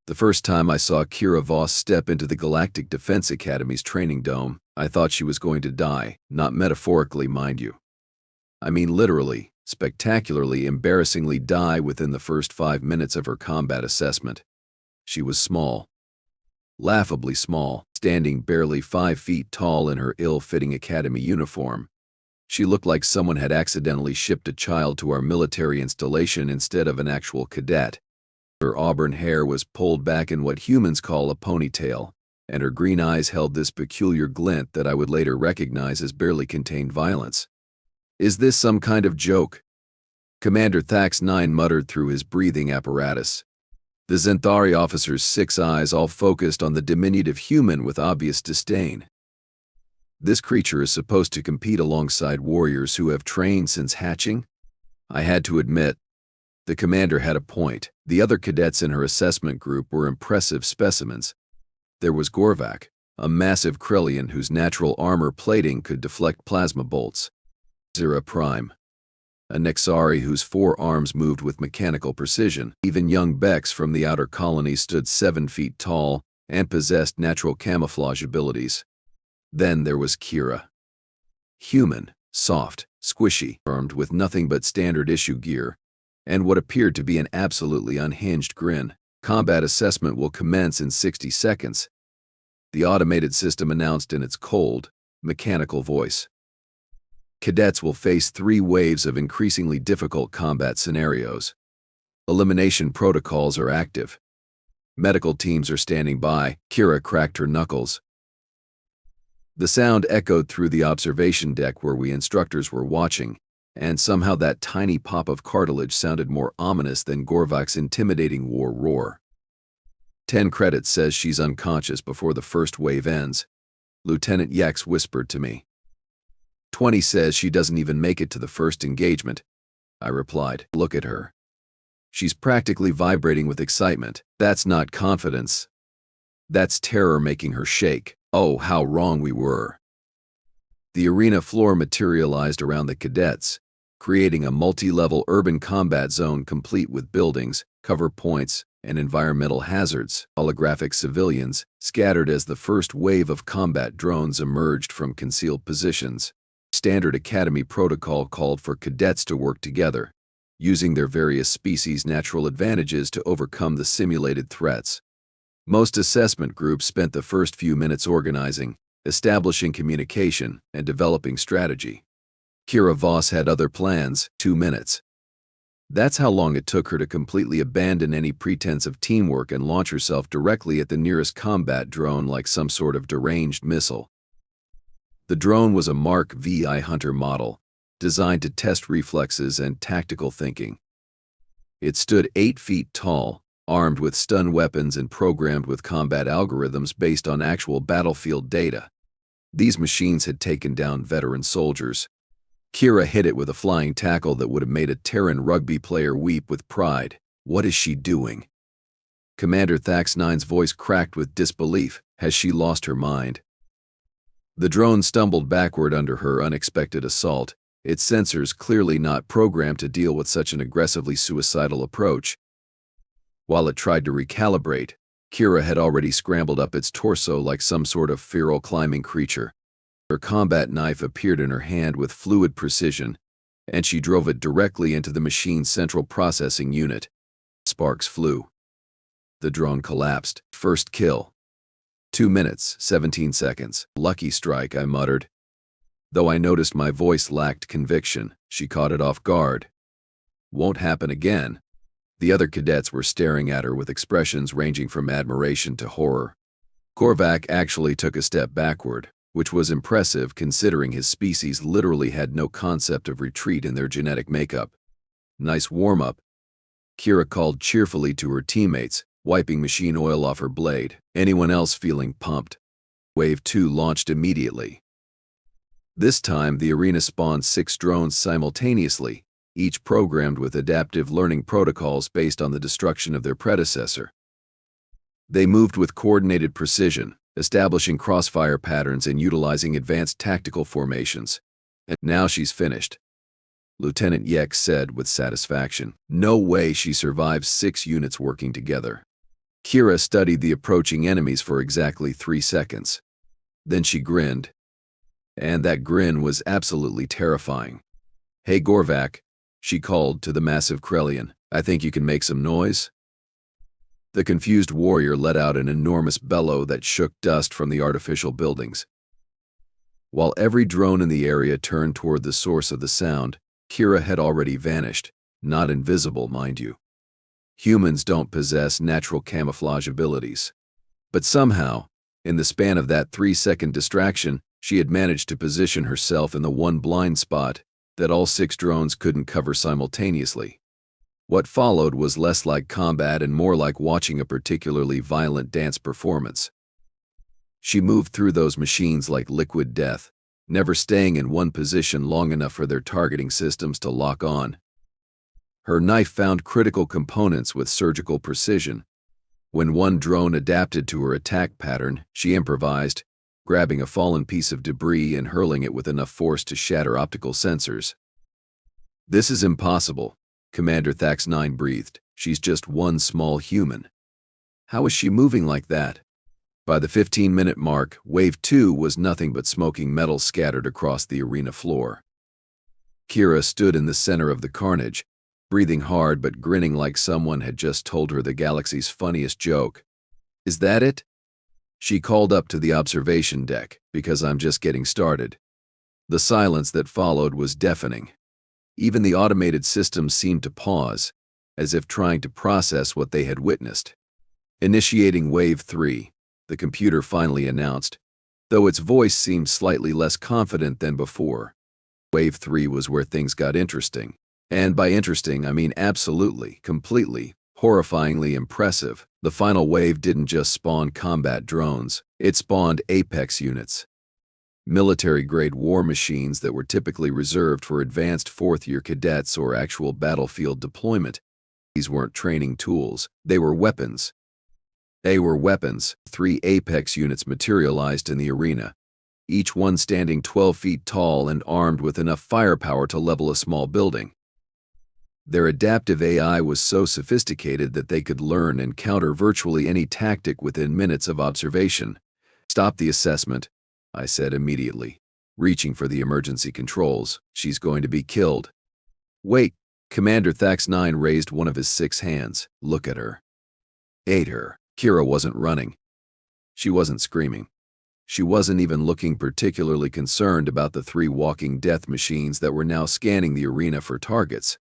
The first time I saw Kira Voss step into the Galactic Defense Academy's training dome, I thought she was going to die, not metaphorically, mind you. I mean literally, spectacularly, embarrassingly die within the first 5 minutes of her combat assessment. She was small. Laughably small, standing barely 5 feet tall in her ill-fitting academy uniform. She looked like someone had accidentally shipped a child to our military installation instead of an actual cadet. Her auburn hair was pulled back in what humans call a ponytail, and her green eyes held this peculiar glint that I would later recognize as barely contained violence. "Is this some kind of joke?" Commander Thax 9 muttered through his breathing apparatus. The Zenthari officer's 6 eyes all focused on the diminutive human with obvious disdain. This creature is supposed to compete alongside warriors who have trained since hatching? I had to admit, the commander had a point. The other cadets in her assessment group were impressive specimens. There was Gorvak, a massive Krellian whose natural armor plating could deflect plasma bolts. Zira Prime, a Nexari whose 4 arms moved with mechanical precision. Even young Bex from the outer colony stood 7 feet tall and possessed natural camouflage abilities. Then there was Kira. Human, soft, squishy, armed with nothing but standard issue gear, and what appeared to be an absolutely unhinged grin. "Combat assessment will commence in 60 seconds, the automated system announced in its cold, mechanical voice. Cadets will face 3 waves of increasingly difficult combat scenarios. Elimination protocols are active. Medical teams are standing by." Kira cracked her knuckles. The sound echoed through the observation deck where we instructors were watching, and somehow that tiny pop of cartilage sounded more ominous than Gorvak's intimidating war roar. 10 credits says she's unconscious before the first wave ends, Lieutenant Yex whispered to me. 20 says she doesn't even make it to the first engagement, I replied. Look at her. She's practically vibrating with excitement. That's not confidence. That's terror making her shake. Oh, how wrong we were. The arena floor materialized around the cadets, creating a multi-level urban combat zone complete with buildings, cover points, and environmental hazards. Holographic civilians scattered as the first wave of combat drones emerged from concealed positions. Standard Academy protocol called for cadets to work together, using their various species' natural advantages to overcome the simulated threats. Most assessment groups spent the first few minutes organizing, establishing communication, and developing strategy. Kira Voss had other plans. 2 minutes. That's how long it took her to completely abandon any pretense of teamwork and launch herself directly at the nearest combat drone like some sort of deranged missile. The drone was a Mark VI Hunter model, designed to test reflexes and tactical thinking. It stood 8 feet tall, armed with stun weapons and programmed with combat algorithms based on actual battlefield data. These machines had taken down veteran soldiers. Kira hit it with a flying tackle that would have made a Terran rugby player weep with pride. What is she doing? Commander Thax 9's voice cracked with disbelief. Has she lost her mind? The drone stumbled backward under her unexpected assault, its sensors clearly not programmed to deal with such an aggressively suicidal approach. While it tried to recalibrate, Kira had already scrambled up its torso like some sort of feral climbing creature. Her combat knife appeared in her hand with fluid precision, and she drove it directly into the machine's central processing unit. Sparks flew. The drone collapsed. First kill. 2 minutes, 17 seconds. Lucky strike, I muttered. Though I noticed my voice lacked conviction, she caught it off guard. Won't happen again. The other cadets were staring at her with expressions ranging from admiration to horror. Gorvak actually took a step backward, which was impressive considering his species literally had no concept of retreat in their genetic makeup. Nice warm-up, Kira called cheerfully to her teammates, wiping machine oil off her blade. Anyone else feeling pumped? Wave 2 launched immediately. This time, the arena spawned 6 drones simultaneously, each programmed with adaptive learning protocols based on the destruction of their predecessor. They moved with coordinated precision, establishing crossfire patterns and utilizing advanced tactical formations. And now she's finished, Lieutenant Yex said with satisfaction. No way she survives 6 units working together. Kira studied the approaching enemies for exactly 3 seconds. Then she grinned. And that grin was absolutely terrifying. "Hey Gorvak," she called to the massive Krellian, "I think you can make some noise?" The confused warrior let out an enormous bellow that shook dust from the artificial buildings. While every drone in the area turned toward the source of the sound, Kira had already vanished, not invisible, mind you. Humans don't possess natural camouflage abilities. But somehow, in the span of that 3-second distraction, she had managed to position herself in the one blind spot that all 6 drones couldn't cover simultaneously. What followed was less like combat and more like watching a particularly violent dance performance. She moved through those machines like liquid death, never staying in one position long enough for their targeting systems to lock on. Her knife found critical components with surgical precision. When one drone adapted to her attack pattern, she improvised, grabbing a fallen piece of debris and hurling it with enough force to shatter optical sensors. "This is impossible," Commander Thax-9 breathed. "She's just one small human. How is she moving like that?" By the 15-minute mark, Wave 2 was nothing but smoking metal scattered across the arena floor. Kira stood in the center of the carnage, breathing hard but grinning like someone had just told her the galaxy's funniest joke. "Is that it?" She called up to the observation deck, "Because I'm just getting started." The silence that followed was deafening. Even the automated systems seemed to pause, as if trying to process what they had witnessed. "Initiating Wave 3, the computer finally announced, though its voice seemed slightly less confident than before. Wave 3 was where things got interesting. And by interesting, I mean absolutely, completely, horrifyingly impressive. The final wave didn't just spawn combat drones, it spawned Apex units. Military-grade war machines that were typically reserved for advanced 4th-year cadets or actual battlefield deployment. These weren't training tools, they were weapons. 3 Apex units materialized in the arena, each one standing 12 feet tall and armed with enough firepower to level a small building. Their adaptive AI was so sophisticated that they could learn and counter virtually any tactic within minutes of observation. "Stop the assessment," I said immediately, reaching for the emergency controls. "She's going to be killed." "Wait," Commander Thax-9 raised one of his 6 hands. "Look at her." Ate her. Kira wasn't running. She wasn't screaming. She wasn't even looking particularly concerned about the 3 walking death machines that were now scanning the arena for targets.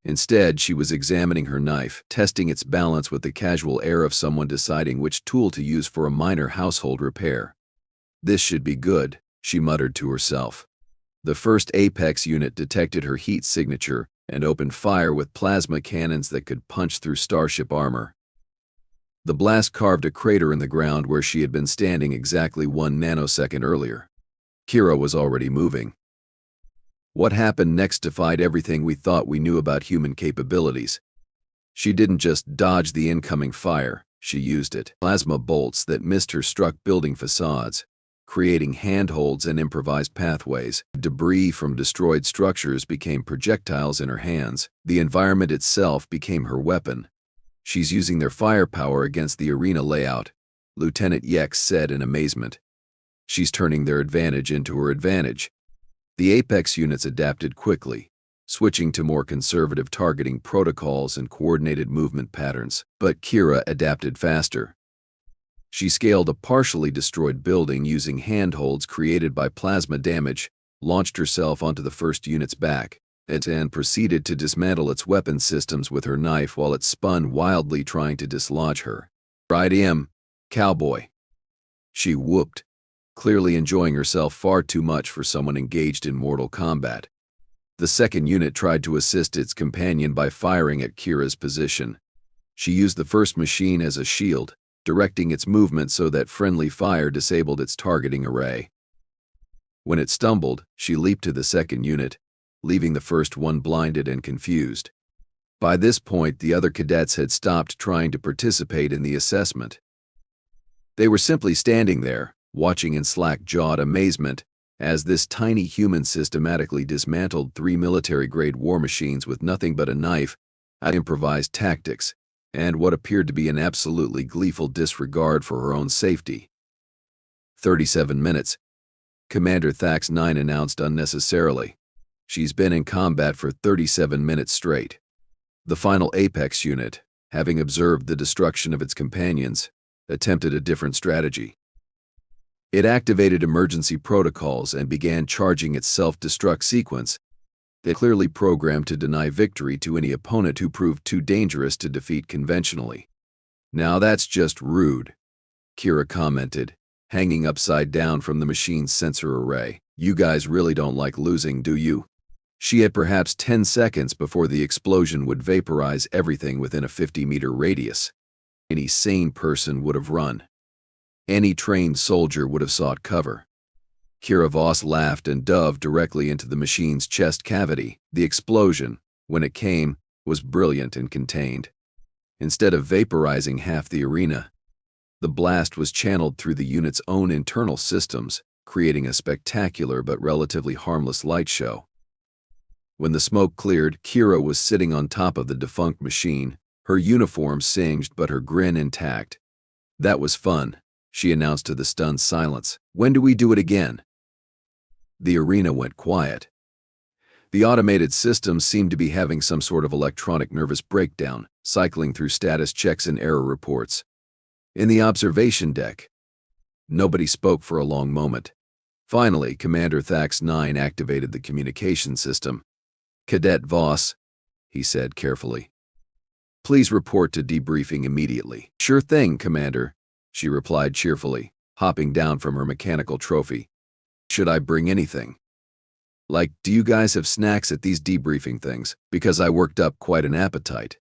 Instead, she was examining her knife, testing its balance with the casual air of someone deciding which tool to use for a minor household repair. "This should be good," she muttered to herself. The first Apex unit detected her heat signature and opened fire with plasma cannons that could punch through starship armor. The blast carved a crater in the ground where she had been standing exactly 1 nanosecond earlier. Kira was already moving. What happened next defied everything we thought we knew about human capabilities. She didn't just dodge the incoming fire, she used it. Plasma bolts that missed her struck building facades, creating handholds and improvised pathways. Debris from destroyed structures became projectiles in her hands. The environment itself became her weapon. "She's using their firepower against the arena layout," Lieutenant Yex said in amazement. "She's turning their advantage into her advantage." The Apex units adapted quickly, switching to more conservative targeting protocols and coordinated movement patterns. But Kira adapted faster. She scaled a partially destroyed building using handholds created by plasma damage, launched herself onto the first unit's back, and proceeded to dismantle its weapon systems with her knife while it spun wildly trying to dislodge her. "Right in, cowboy," she whooped, clearly enjoying herself far too much for someone engaged in mortal combat. The second unit tried to assist its companion by firing at Kira's position. She used the first machine as a shield, directing its movement so that friendly fire disabled its targeting array. When it stumbled, she leaped to the second unit, leaving the first one blinded and confused. By this point, the other cadets had stopped trying to participate in the assessment. They were simply standing there, watching in slack-jawed amazement as this tiny human systematically dismantled 3 military-grade war machines with nothing but a knife and improvised tactics, and what appeared to be an absolutely gleeful disregard for her own safety. 37 minutes, Commander Thax 9 announced unnecessarily. She's been in combat for 37 minutes straight. The final Apex unit, having observed the destruction of its companions, attempted a different strategy. It activated emergency protocols and began charging its self-destruct sequence, that clearly programmed to deny victory to any opponent who proved too dangerous to defeat conventionally. "Now that's just rude," Kira commented, hanging upside down from the machine's sensor array. "You guys really don't like losing, do you?" She had perhaps 10 seconds before the explosion would vaporize everything within a 50-meter radius. Any sane person would have run. Any trained soldier would have sought cover. Kira Voss laughed and dove directly into the machine's chest cavity. The explosion, when it came, was brilliant and contained. Instead of vaporizing half the arena, the blast was channeled through the unit's own internal systems, creating a spectacular but relatively harmless light show. When the smoke cleared, Kira was sitting on top of the defunct machine, her uniform singed but her grin intact. "That was fun," she announced to the stunned silence. "When do we do it again?" The arena went quiet. The automated systems seemed to be having some sort of electronic nervous breakdown, cycling through status checks and error reports. In the observation deck, nobody spoke for a long moment. Finally, Commander Thax 9 activated the communication system. "Cadet Voss," he said carefully. "Please report to debriefing immediately." "Sure thing, Commander," she replied cheerfully, hopping down from her mechanical trophy. "Should I bring anything? Like, do you guys have snacks at these debriefing things? Because I worked up quite an appetite."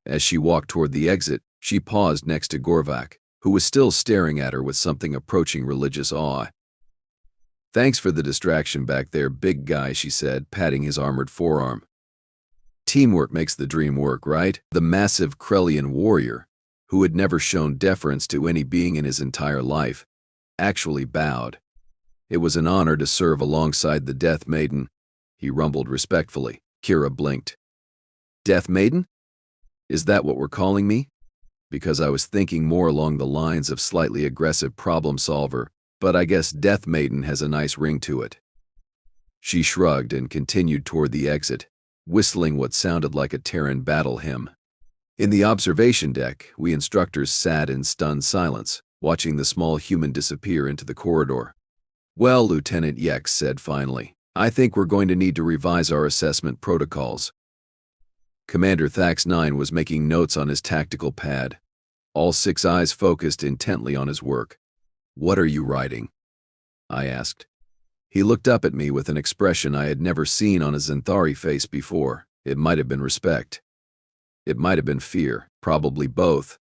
As she walked toward the exit, she paused next to Gorvak, who was still staring at her with something approaching religious awe. "Thanks for the distraction back there, big guy," she said, patting his armored forearm. "Teamwork makes the dream work, right?" The massive Krellian warrior, who had never shown deference to any being in his entire life, actually bowed. "It was an honor to serve alongside the Death Maiden," he rumbled respectfully. Kira blinked. "Death Maiden? Is that what we're calling me?" Because I was thinking more along the lines of slightly aggressive problem solver, but I guess Death Maiden has a nice ring to it. She shrugged and continued toward the exit, whistling what sounded like a Terran battle hymn. In the observation deck, we instructors sat in stunned silence, watching the small human disappear into the corridor. "Well," Lieutenant Yex said finally, "I think we're going to need to revise our assessment protocols." Commander Thax 9 was making notes on his tactical pad, all 6 eyes focused intently on his work. "What are you writing?" I asked. He looked up at me with an expression I had never seen on a Zenthari face before. It might have been respect. It might have been fear, probably both.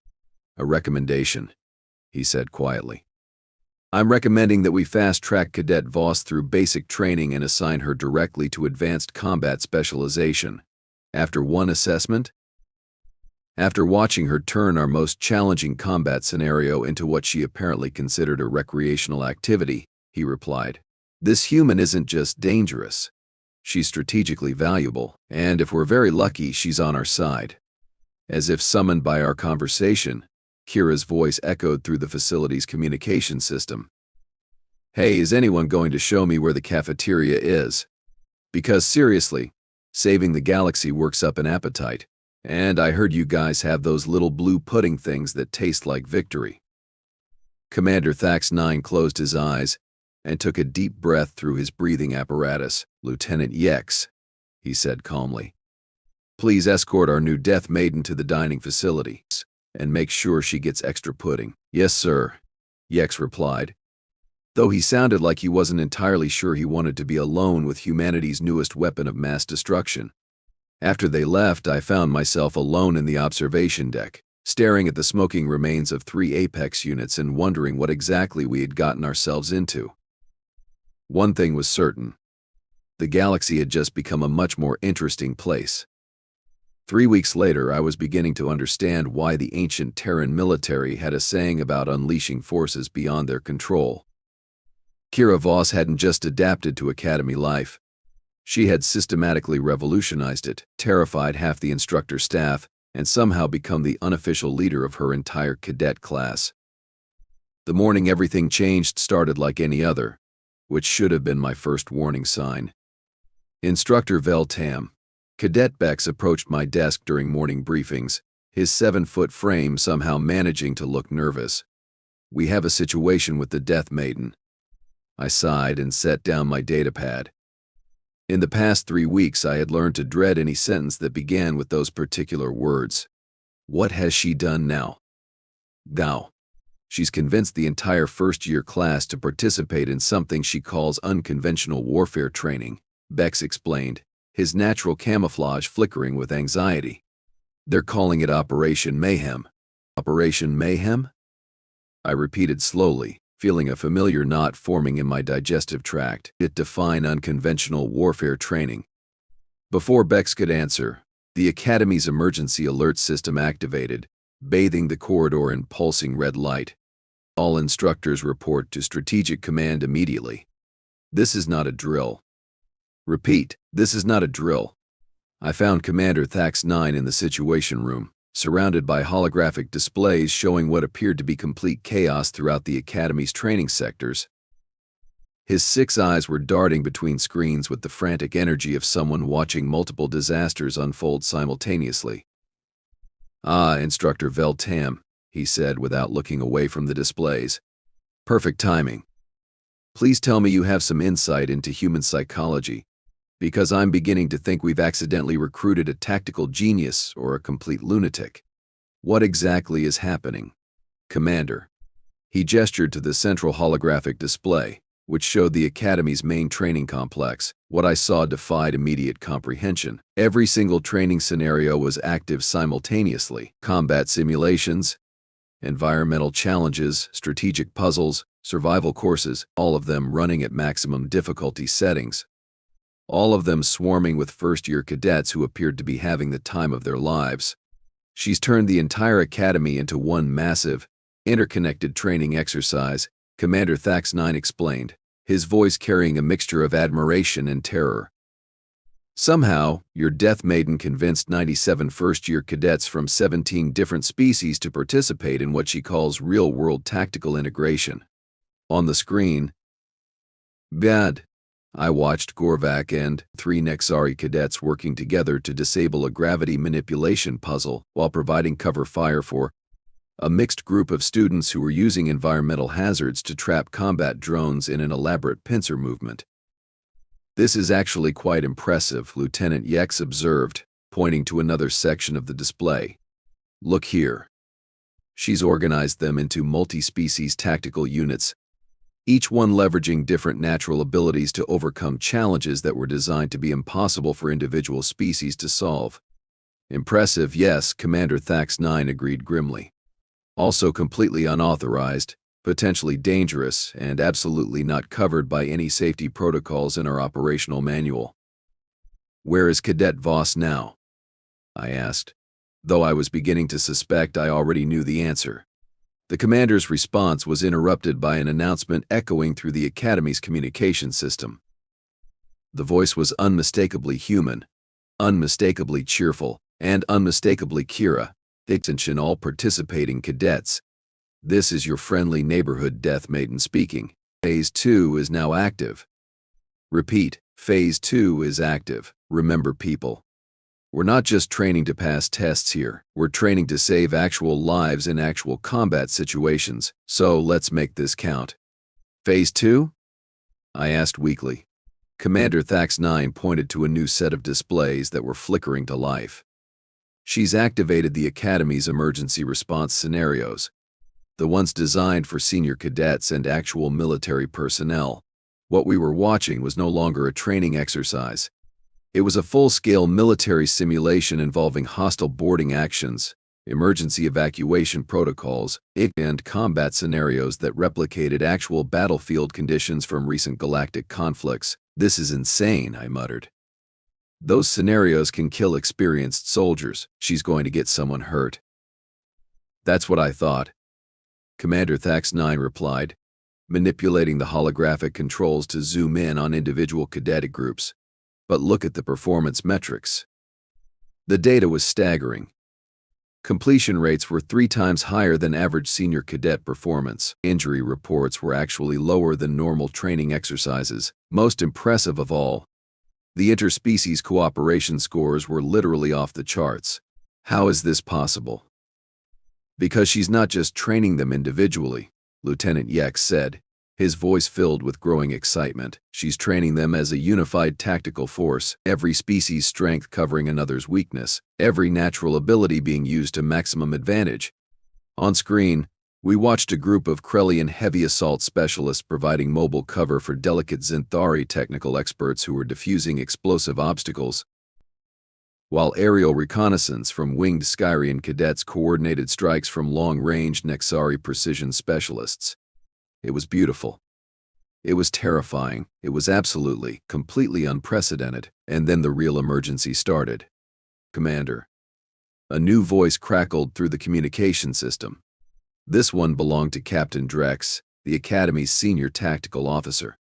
"A recommendation," he said quietly. "I'm recommending that we fast-track Cadet Voss through basic training and assign her directly to advanced combat specialization. After one assessment, after watching her turn our most challenging combat scenario into what she apparently considered a recreational activity," he replied. "This human isn't just dangerous. She's strategically valuable, and if we're very lucky, she's on our side." As if summoned by our conversation, Kira's voice echoed through the facility's communication system. "Hey, is anyone going to show me where the cafeteria is? Because seriously, saving the galaxy works up an appetite, and I heard you guys have those little blue pudding things that taste like victory." Commander Thax 9 closed his eyes and took a deep breath through his breathing apparatus. "Lieutenant Yex," he said calmly, "please escort our new Death Maiden to the dining facility, and make sure she gets extra pudding." "Yes, sir," Yex replied, though he sounded like he wasn't entirely sure he wanted to be alone with humanity's newest weapon of mass destruction. After they left, I found myself alone in the observation deck, staring at the smoking remains of 3 Apex units and wondering what exactly we had gotten ourselves into. One thing was certain. The galaxy had just become a much more interesting place. 3 weeks later, I was beginning to understand why the ancient Terran military had a saying about unleashing forces beyond their control. Kira Voss hadn't just adapted to Academy life. She had systematically revolutionized it, terrified half the instructor staff, and somehow become the unofficial leader of her entire cadet class. The morning everything changed started like any other, which should have been my first warning sign. Instructor Veltam. Cadet Bex approached my desk during morning briefings, his 7-foot frame somehow managing to look nervous. "We have a situation with the Death Maiden." I sighed and set down my datapad. In the past 3 weeks, I had learned to dread any sentence that began with those particular words. What has she done now? Now, she's convinced the entire first-year class to participate in something she calls unconventional warfare training, Bex explained, his natural camouflage flickering with anxiety. "They're calling it Operation Mayhem." Operation Mayhem? I repeated slowly, feeling a familiar knot forming in my digestive tract. It defined unconventional warfare training. Before Bex could answer, the Academy's emergency alert system activated, bathing the corridor in pulsing red light. "All instructors report to Strategic Command immediately. This is not a drill." Repeat, "This is not a drill." I found Commander Thax 9 in the Situation Room, surrounded by holographic displays showing what appeared to be complete chaos throughout the Academy's training sectors. His 6 eyes were darting between screens with the frantic energy of someone watching multiple disasters unfold simultaneously. "Ah, Instructor Veltam," he said without looking away from the displays. "Perfect timing. Please tell me you have some insight into human psychology, because I'm beginning to think we've accidentally recruited a tactical genius or a complete lunatic. What exactly is happening?" "Commander." He gestured to the central holographic display, which showed the Academy's main training complex. What I saw defied immediate comprehension. Every single training scenario was active simultaneously. Combat simulations, environmental challenges, strategic puzzles, survival courses, all of them running at maximum difficulty settings. All of them swarming with first-year cadets who appeared to be having the time of their lives. "She's turned the entire Academy into one massive, interconnected training exercise," Commander Thax 9 explained, his voice carrying a mixture of admiration and terror. "Somehow, your Death Maiden convinced 97 first-year cadets from 17 different species to participate in what she calls real-world tactical integration." On the screen, "Bad." I watched Gorvak and 3 Nexari cadets working together to disable a gravity manipulation puzzle while providing cover fire for a mixed group of students who were using environmental hazards to trap combat drones in an elaborate pincer movement. "This is actually quite impressive," Lieutenant Yex observed, pointing to another section of the display. "Look here. She's organized them into multi-species tactical units, each one leveraging different natural abilities to overcome challenges that were designed to be impossible for individual species to solve." "Impressive, yes," Commander Thax 9 agreed grimly. "Also completely unauthorized, potentially dangerous, and absolutely not covered by any safety protocols in our operational manual." "Where is Cadet Voss now?" I asked, though I was beginning to suspect I already knew the answer. The commander's response was interrupted by an announcement echoing through the Academy's communication system. The voice was unmistakably human, unmistakably cheerful, and unmistakably Kira, attention all participating cadets. "This is your friendly neighborhood Death Maiden speaking. Phase 2 is now active." Repeat, Phase 2 is active. Remember, people. We're not just training to pass tests here, we're training to save actual lives in actual combat situations, so let's make this count. "Phase 2? I asked weakly. Commander Thax 9 pointed to a new set of displays that were flickering to life. "She's activated the Academy's emergency response scenarios, the ones designed for senior cadets and actual military personnel." What we were watching was no longer a training exercise. It was a full-scale military simulation involving hostile boarding actions, emergency evacuation protocols, and combat scenarios that replicated actual battlefield conditions from recent galactic conflicts. "This is insane," I muttered. "Those scenarios can kill experienced soldiers. She's going to get someone hurt." "That's what I thought," Commander Thax 9 replied, manipulating the holographic controls to zoom in on individual cadet groups. "But look at the performance metrics." The data was staggering. Completion rates were 3 times higher than average senior cadet performance. Injury reports were actually lower than normal training exercises. Most impressive of all, the interspecies cooperation scores were literally off the charts. How is this possible? Because she's not just training them individually, Lieutenant Yex said, his voice filled with growing excitement. She's training them as a unified tactical force, every species' strength covering another's weakness, every natural ability being used to maximum advantage. On screen, we watched a group of Krellian heavy assault specialists providing mobile cover for delicate Zinthari technical experts who were defusing explosive obstacles, while aerial reconnaissance from winged Skyrian cadets coordinated strikes from long-range Nexari precision specialists. It was beautiful. It was terrifying. It was absolutely, completely unprecedented. And then the real emergency started. Commander. A new voice crackled through the communication system. This one belonged to Captain Drex, the Academy's senior tactical officer.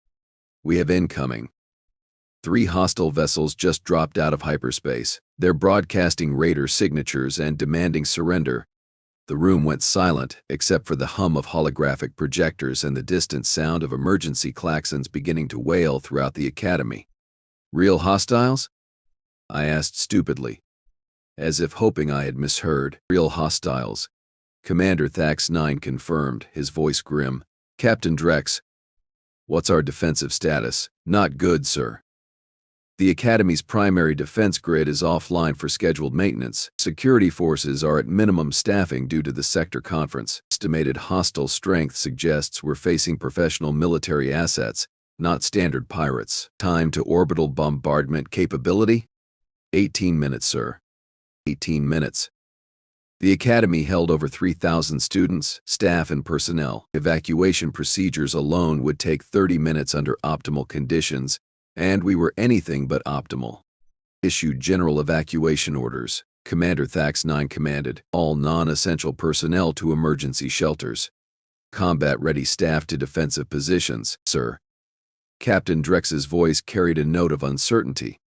We have incoming. 3 hostile vessels just dropped out of hyperspace. They're broadcasting raider signatures and demanding surrender. The room went silent, except for the hum of holographic projectors and the distant sound of emergency klaxons beginning to wail throughout the Academy. Real hostiles? I asked stupidly, as if hoping I had misheard. Real hostiles. Commander Thax 9 confirmed, his voice grim. Captain Drex, what's our defensive status? Not good, sir. The Academy's primary defense grid is offline for scheduled maintenance. Security forces are at minimum staffing due to the sector conference. Estimated hostile strength suggests we're facing professional military assets, not standard pirates. Time to orbital bombardment capability? 18 minutes, sir. 18 minutes. The Academy held over 3,000 students, staff, and personnel. Evacuation procedures alone would take 30 minutes under optimal conditions, and we were anything but optimal. Issued general evacuation orders. Commander Thax 9 commanded all non-essential personnel to emergency shelters. Combat-ready staff to defensive positions, sir. Captain Drex's voice carried a note of uncertainty.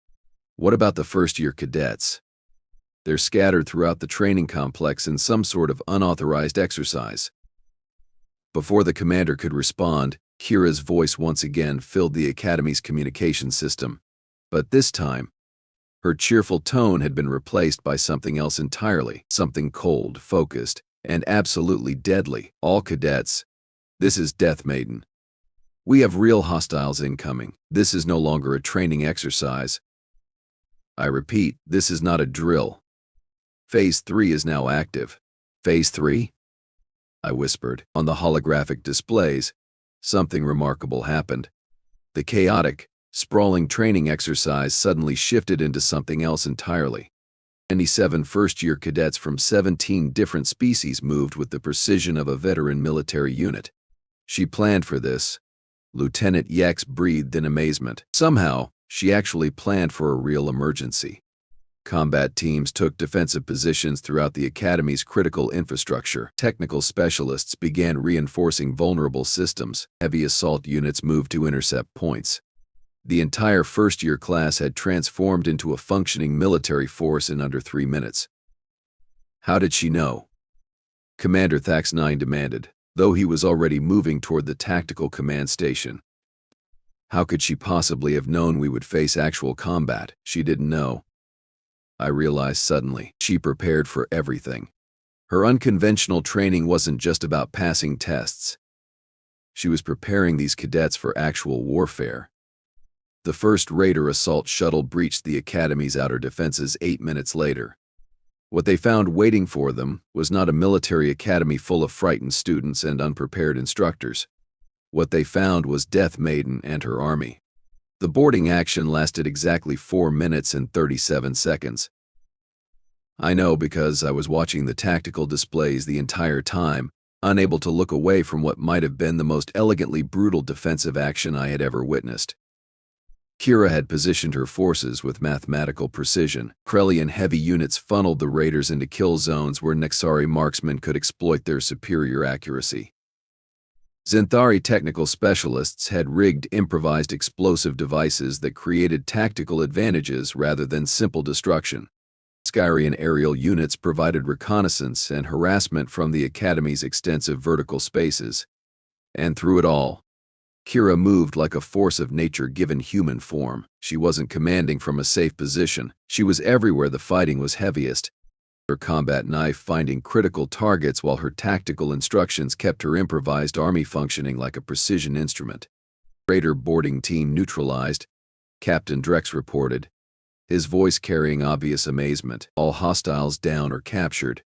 What about the first-year cadets? They're scattered throughout the training complex in some sort of unauthorized exercise. Before the commander could respond, Kira's voice once again filled the Academy's communication system. But this time, her cheerful tone had been replaced by something else entirely, something cold, focused, and absolutely deadly. All cadets, this is Death Maiden. We have real hostiles incoming. This is no longer a training exercise. I repeat, this is not a drill. Phase 3 is now active. Phase 3? I whispered. On the holographic displays, something remarkable happened. The chaotic, sprawling training exercise suddenly shifted into something else entirely. 97 first-year cadets from 17 different species moved with the precision of a veteran military unit. She planned for this. Lieutenant Yex breathed in amazement. Somehow, she actually planned for a real emergency. Combat teams took defensive positions throughout the Academy's critical infrastructure. Technical specialists began reinforcing vulnerable systems. Heavy assault units moved to intercept points. The entire first-year class had transformed into a functioning military force in under 3 minutes. How did she know? Commander Thax 9 demanded, though he was already moving toward the tactical command station. How could she possibly have known we would face actual combat? She didn't know. I realized suddenly, she prepared for everything. Her unconventional training wasn't just about passing tests. She was preparing these cadets for actual warfare. The first Raider assault shuttle breached the Academy's outer defenses 8 minutes later. What they found waiting for them was not a military academy full of frightened students and unprepared instructors. What they found was Death Maiden and her army. The boarding action lasted exactly 4 minutes and 37 seconds. I know because I was watching the tactical displays the entire time, unable to look away from what might have been the most elegantly brutal defensive action I had ever witnessed. Kira had positioned her forces with mathematical precision. Krellian heavy units funneled the raiders into kill zones where Nexari marksmen could exploit their superior accuracy. Zinthari technical specialists had rigged improvised explosive devices that created tactical advantages rather than simple destruction. Skyrian aerial units provided reconnaissance and harassment from the Academy's extensive vertical spaces. And through it all, Kira moved like a force of nature given human form. She wasn't commanding from a safe position. She was everywhere the fighting was heaviest. Her combat knife finding critical targets while her tactical instructions kept her improvised army functioning like a precision instrument. Raider boarding team neutralized, Captain Drex reported, his voice carrying obvious amazement. All hostiles down or captured.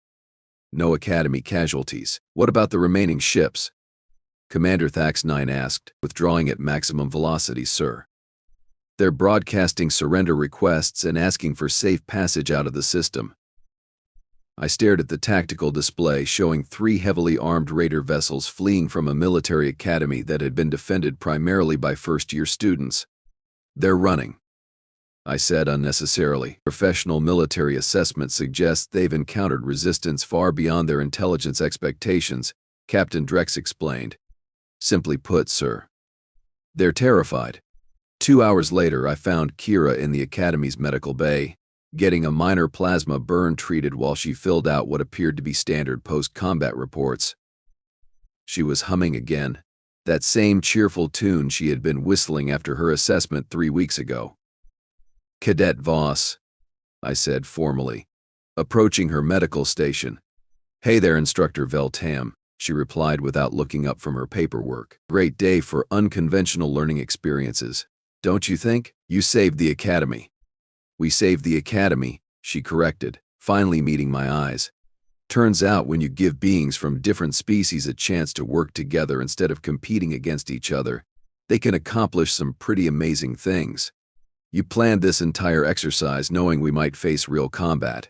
No Academy casualties. What about the remaining ships? Commander Thax-9 asked, withdrawing at maximum velocity, sir. They're broadcasting surrender requests and asking for safe passage out of the system. I stared at the tactical display showing 3 heavily armed raider vessels fleeing from a military academy that had been defended primarily by first-year students. They're running, I said unnecessarily. Professional military assessment suggests they've encountered resistance far beyond their intelligence expectations, Captain Drex explained. Simply put, sir, they're terrified. 2 hours later, I found Kira in the Academy's medical bay, getting a minor plasma burn treated while she filled out what appeared to be standard post-combat reports. She was humming again, that same cheerful tune she had been whistling after her assessment 3 weeks ago. Cadet Voss, I said formally, approaching her medical station. Hey there, Instructor Veltam, she replied without looking up from her paperwork. Great day for unconventional learning experiences, don't you think? You saved the Academy. We saved the Academy, she corrected, finally meeting my eyes. Turns out when you give beings from different species a chance to work together instead of competing against each other, they can accomplish some pretty amazing things. You planned this entire exercise knowing we might face real combat.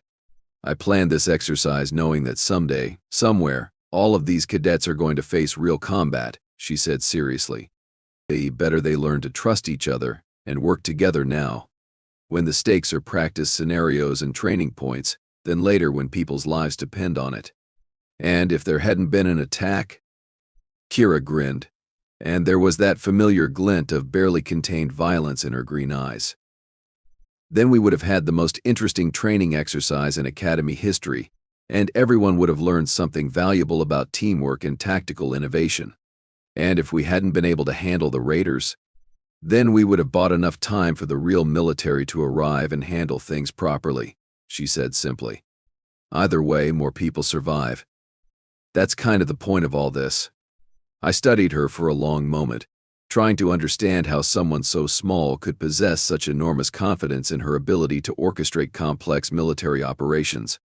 I planned this exercise knowing that someday, somewhere, all of these cadets are going to face real combat, she said seriously. Better they learn to trust each other and work together now, when the stakes are practice scenarios and training points, than later when people's lives depend on it. And if there hadn't been an attack? Kira grinned, and there was that familiar glint of barely contained violence in her green eyes. Then we would have had the most interesting training exercise in Academy history, and everyone would have learned something valuable about teamwork and tactical innovation. And if we hadn't been able to handle the raiders, then we would have bought enough time for the real military to arrive and handle things properly, she said simply. Either way, more people survive. That's kind of the point of all this. I studied her for a long moment, trying to understand how someone so small could possess such enormous confidence in her ability to orchestrate complex military operations.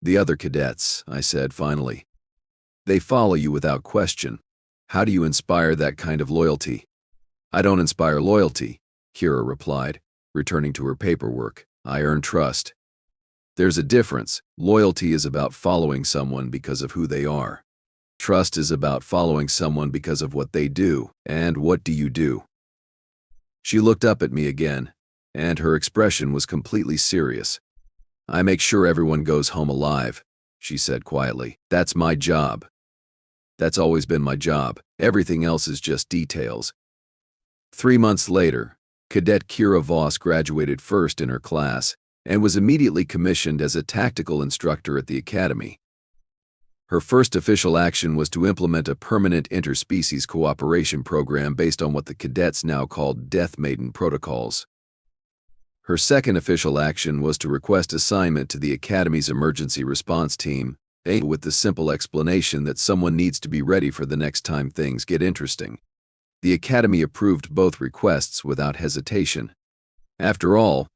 The other cadets, I said finally. They follow you without question. How do you inspire that kind of loyalty? I don't inspire loyalty, Kira replied, returning to her paperwork. I earn trust. There's a difference. Loyalty is about following someone because of who they are. Trust is about following someone because of what they do. And what do you do? She looked up at me again, and her expression was completely serious. I make sure everyone goes home alive, she said quietly. That's my job. That's always been my job. Everything else is just details. 3 months later, Cadet Kira Voss graduated first in her class and was immediately commissioned as a tactical instructor at the Academy. Her first official action was to implement a permanent interspecies cooperation program based on what the cadets now called Death Maiden protocols. Her second official action was to request assignment to the Academy's emergency response team, with the simple explanation that someone needs to be ready for the next time things get interesting. The Academy approved both requests without hesitation. After all,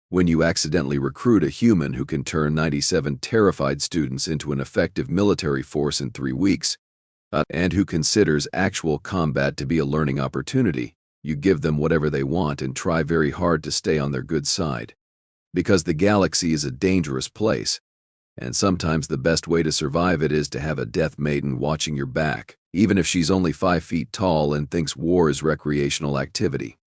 when you accidentally recruit a human who can turn 97 terrified students into an effective military force in 3 weeks, and who considers actual combat to be a learning opportunity, you give them whatever they want and try very hard to stay on their good side. Because the galaxy is a dangerous place, and sometimes the best way to survive it is to have a Death Maiden watching your back, even if she's only 5 feet tall and thinks war is recreational activity.